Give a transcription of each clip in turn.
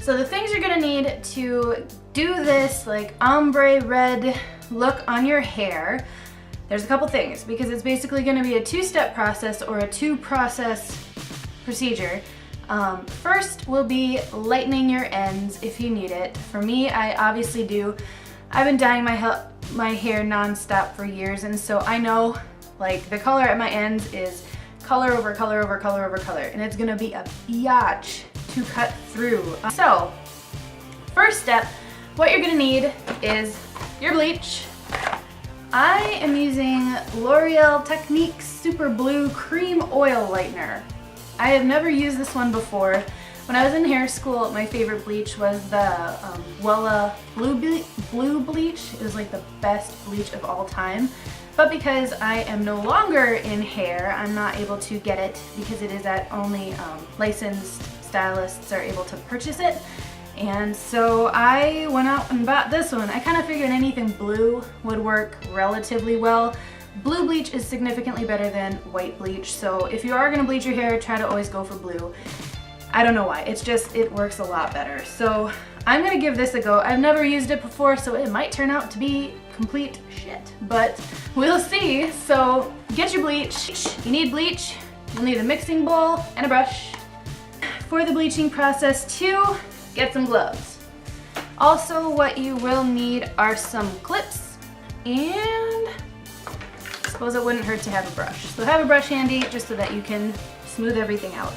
So the things you're gonna need to do this like ombre red look on your hair, there's a couple things, because it's basically gonna be a two-step process or a two-process procedure. First will be lightening your ends if you need it. For me, I obviously do. I've been dyeing my hair non-stop for years, and so I know like the color at my ends is color over color over color over color, and it's gonna be a biatch to cut through. So first step, what you're gonna need is your bleach. I am using L'Oreal Technique Super Blue Cream Oil Lightener. I have never used this one before. When I was in hair school, my favorite bleach was the Wella Blue Bleach. It was like the best bleach of all time. But because I am no longer in hair, I'm not able to get it because it is at only licensed stylists are able to purchase it. And so I went out and bought this one. I kind of figured anything blue would work relatively well. Blue bleach is significantly better than white bleach, so if you are gonna bleach your hair, try to always go for blue. I don't know why, it's just, it works a lot better. So I'm gonna give this a go. I've never used it before, so it might turn out to be complete shit, but we'll see. So get your bleach. You need bleach, you'll need a mixing bowl and a brush. For the bleaching process too, get some gloves. Also, what you will need are some clips, and I suppose it wouldn't hurt to have a brush. So have a brush handy just so that you can smooth everything out.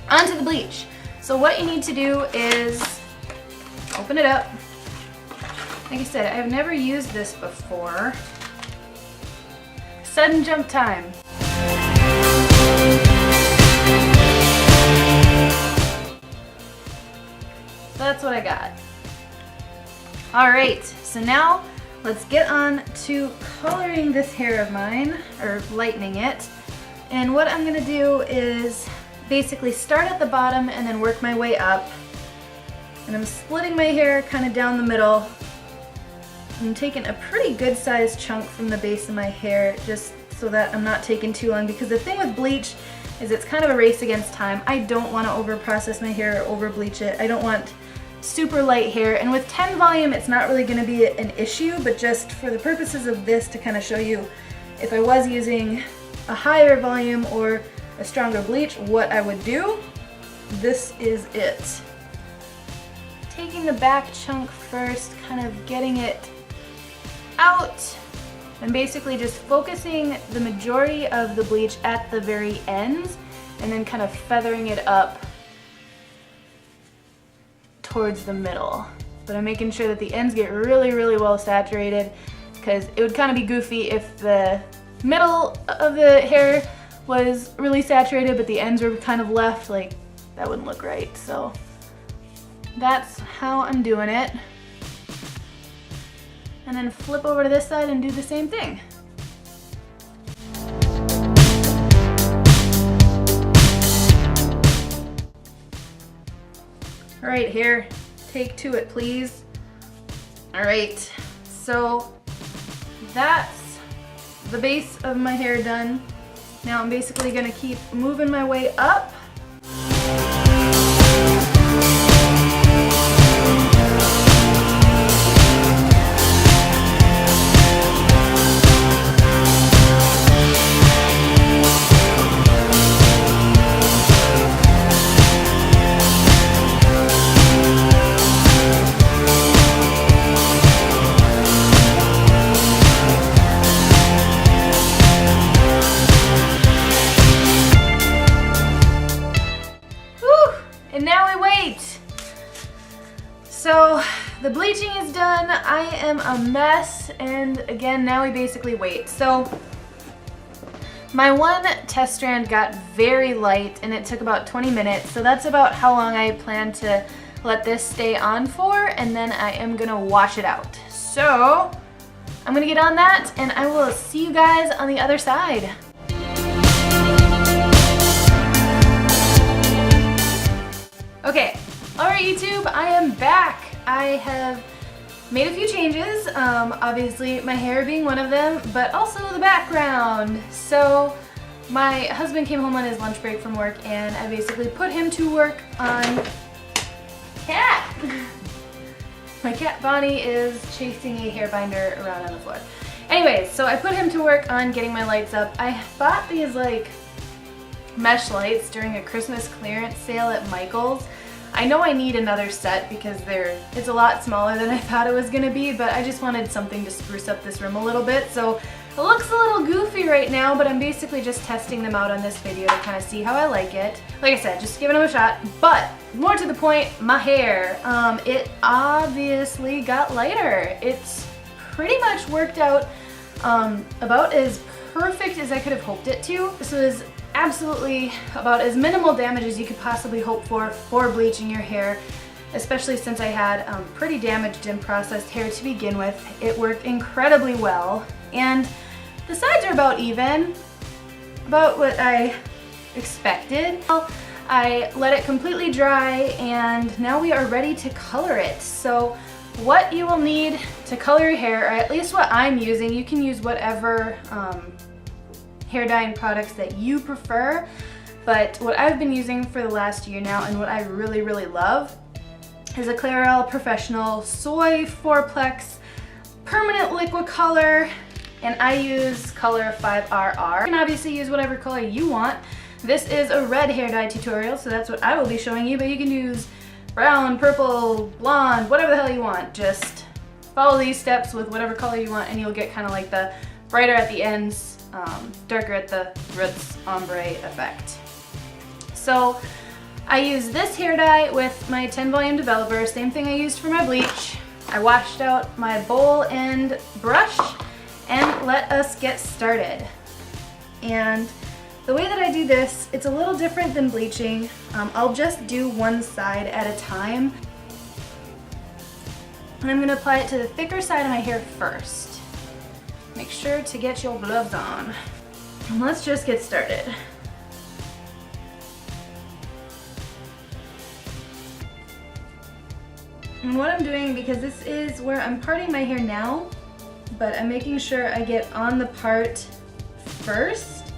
Onto the bleach. So what you need to do is open it up. Like I said, I've never used this before. Sudden jump time. That's what I got. All right, so now let's get on to coloring this hair of mine, or lightening it. And what I'm gonna do is basically start at the bottom and then work my way up. And I'm splitting my hair kind of down the middle. I'm taking a pretty good sized chunk from the base of my hair just so that I'm not taking too long, because the thing with bleach is it's kind of a race against time. I don't want to over process my hair or over bleach it. I don't want super light hair, and with 10 volume it's not really going to be an issue, but just for the purposes of this, to kind of show you if I was using a higher volume or a stronger bleach, what I would do, this is it. Taking the back chunk first, kind of getting it out, and basically just focusing the majority of the bleach at the very ends, and then kind of feathering it up towards the middle. But I'm making sure that the ends get really, really well saturated, because it would kind of be goofy if the middle of the hair was really saturated but the ends were kind of left. Like, that wouldn't look right. So that's how I'm doing it. And then flip over to this side and do the same thing. All right, hair, take to it, please. All right, so that's the base of my hair done. Now I'm basically gonna keep moving my way up. So the bleaching is done. I am a mess, and again, now we basically wait. So my one test strand got very light and it took about 20 minutes. So that's about how long I plan to let this stay on for, and then I am gonna wash it out. So I'm gonna get on that and I will see you guys on the other side. Okay, all right YouTube, I am back. I have made a few changes, obviously my hair being one of them, but also the background. So my husband came home on his lunch break from work, and I basically put him to work on cat. My cat Bonnie is chasing a hair binder around on the floor. Anyways, so I put him to work on getting my lights up. I bought these like mesh lights during a Christmas clearance sale at Michael's. I know I need another set because it's a lot smaller than I thought it was gonna be, but I just wanted something to spruce up this room a little bit. So it looks a little goofy right now, but I'm basically just testing them out on this video to kind of see how I like it. Like I said, just giving them a shot. But more to the point, my hair, it obviously got lighter. It's pretty much worked out about as perfect as I could have hoped it to. This was absolutely about as minimal damage as you could possibly hope for bleaching your hair, especially since I had pretty damaged and processed hair to begin with. It worked incredibly well, and the sides are about even, about what I expected. I let it completely dry, and now we are ready to color it. So what you will need to color your hair, or at least what I'm using, you can use whatever hair dyeing products that you prefer, but what I've been using for the last year now and what I really, really love is a Clairol Professional Soy 4-Plex Permanent Liquid Color, and I use color 5RR. You can obviously use whatever color you want. This is a red hair dye tutorial, so that's what I will be showing you, but you can use brown, purple, blonde, whatever the hell you want. Just follow these steps with whatever color you want and you'll get kind of like the brighter at the ends, darker at the roots ombre effect. So I use this hair dye with my 10 volume developer, same thing I used for my bleach. I washed out my bowl and brush, and let us get started. And the way that I do this, it's a little different than bleaching. I'll just do one side at a time. And I'm gonna apply it to the thicker side of my hair first. Make sure to get your gloves on. And let's just get started. And what I'm doing, because this is where I'm parting my hair now, but I'm making sure I get on the part first,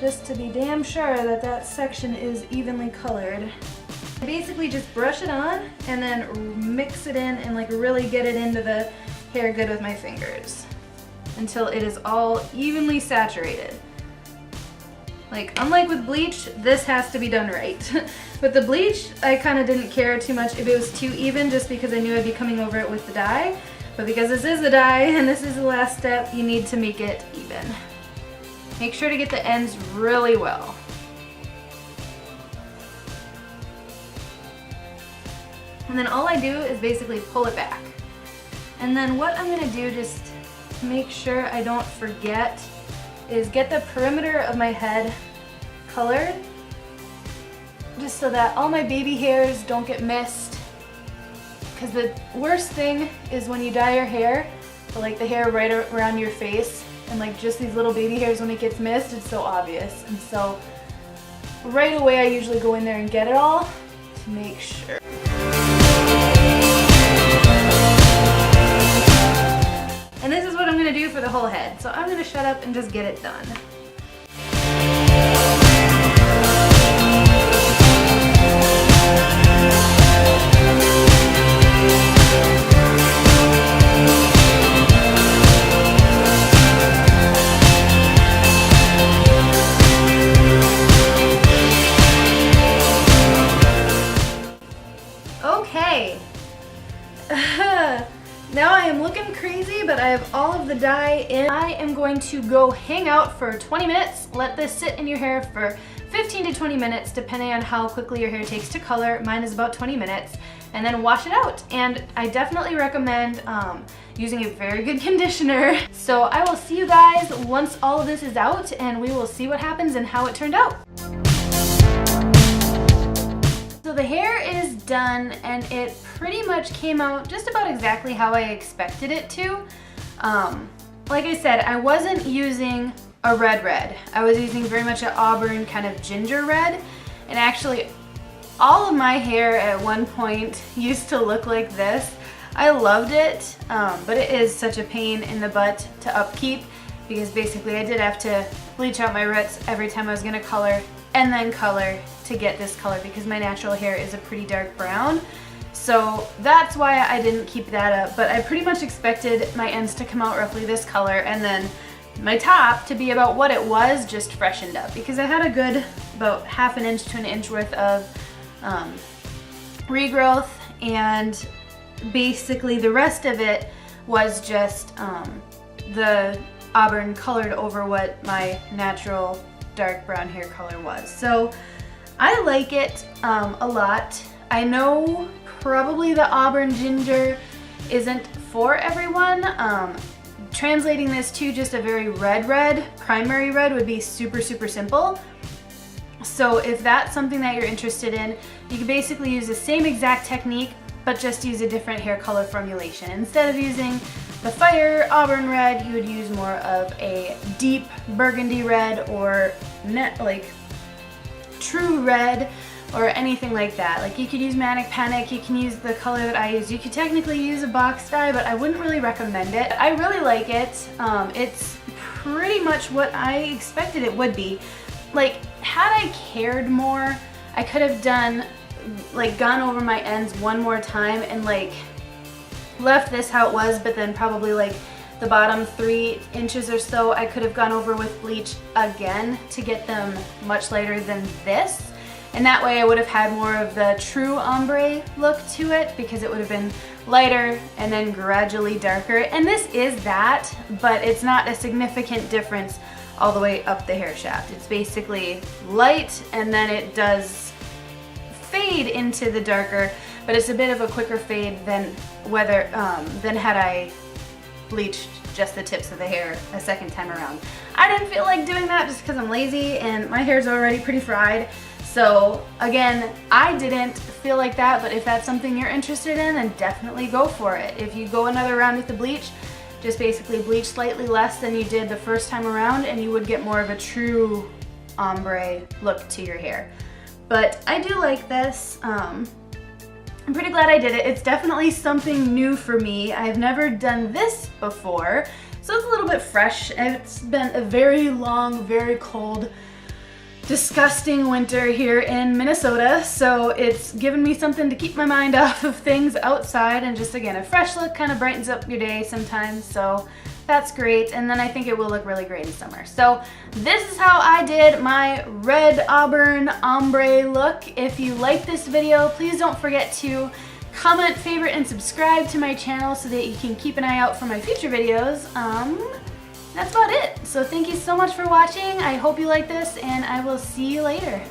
just to be damn sure that that section is evenly colored. I basically just brush it on and then mix it in and like really get it into the hair good with my fingers until it is all evenly saturated. Like, unlike with bleach, this has to be done right. With the bleach, I kind of didn't care too much if it was too even, just because I knew I'd be coming over it with the dye. But because this is the dye and this is the last step, you need to make it even. Make sure to get the ends really well. And then all I do is basically pull it back. And then what I'm gonna do, just to make sure I don't forget, is get the perimeter of my head colored, just so that all my baby hairs don't get missed. Because the worst thing is when you dye your hair, like the hair right around your face, and like just these little baby hairs, when it gets missed, it's so obvious. And so right away I usually go in there and get it all to make sure. And this is what I'm going to do for the whole head. So I'm going to shut up and just get it done. Okay. Now I am looking crazy, but I have all of the dye in. I am going to go hang out for 20 minutes. Let this sit in your hair for 15 to 20 minutes, depending on how quickly your hair takes to color. Mine is about 20 minutes. And then wash it out. And I definitely recommend using a very good conditioner. So I will see you guys once all of this is out, and we will see what happens and how it turned out. So the hair is done, and it pretty much came out just about exactly how I expected it to. Like I said, I wasn't using a red. I was using very much an auburn kind of ginger red, and actually all of my hair at one point used to look like this. I loved it, but it is such a pain in the butt to upkeep, because basically I did have to bleach out my roots every time I was gonna color and then color to get this color because my natural hair is a pretty dark brown. So that's why I didn't keep that up, but I pretty much expected my ends to come out roughly this color and then my top to be about what it was, just freshened up, because I had a good about ½ an inch to an inch worth of regrowth, and basically the rest of it was just the auburn colored over what my natural dark brown hair color was. So I like it a lot. I know probably the auburn ginger isn't for everyone. Translating this to just a very red, primary red would be super simple. So if that's something that you're interested in, you can basically use the same exact technique, but just use a different hair color formulation. Instead of using the fire auburn red, you would use more of a deep burgundy red or like true red or anything like that. Like you could use Manic Panic, you can use the color that I use. You could technically use a box dye, but I wouldn't really recommend it. I really like it. It's pretty much what I expected it would be. Like, had I cared more, I could have done, like, gone over my ends one more time and like left this how it was, but then probably like the bottom 3 inches or so I could have gone over with bleach again to get them much lighter than this. And that way I would have had more of the true ombre look to it, because it would have been lighter and then gradually darker. And this is that, but it's not a significant difference all the way up the hair shaft. It's basically light and then it does fade into the darker, but it's a bit of a quicker fade than had I bleached just the tips of the hair a second time around. I didn't feel like doing that just because I'm lazy and my hair's already pretty fried. So again, I didn't feel like that, but if that's something you're interested in, then definitely go for it. If you go another round with the bleach, just basically bleach slightly less than you did the first time around and you would get more of a true ombre look to your hair. But I do like this. I'm pretty glad I did it. It's definitely something new for me. I've never done this before, so it's a little bit fresh. It's been a very long, very cold, disgusting winter here in Minnesota, so it's given me something to keep my mind off of things outside, and just again, a fresh look kind of brightens up your day sometimes, so that's great. And then I think it will look really great in summer. So this is how I did my red auburn ombre look. If you like this video, please don't forget to comment, favorite, and subscribe to my channel so that you can keep an eye out for my future videos. That's about it. So thank you so much for watching. I hope you like this, and I will see you later.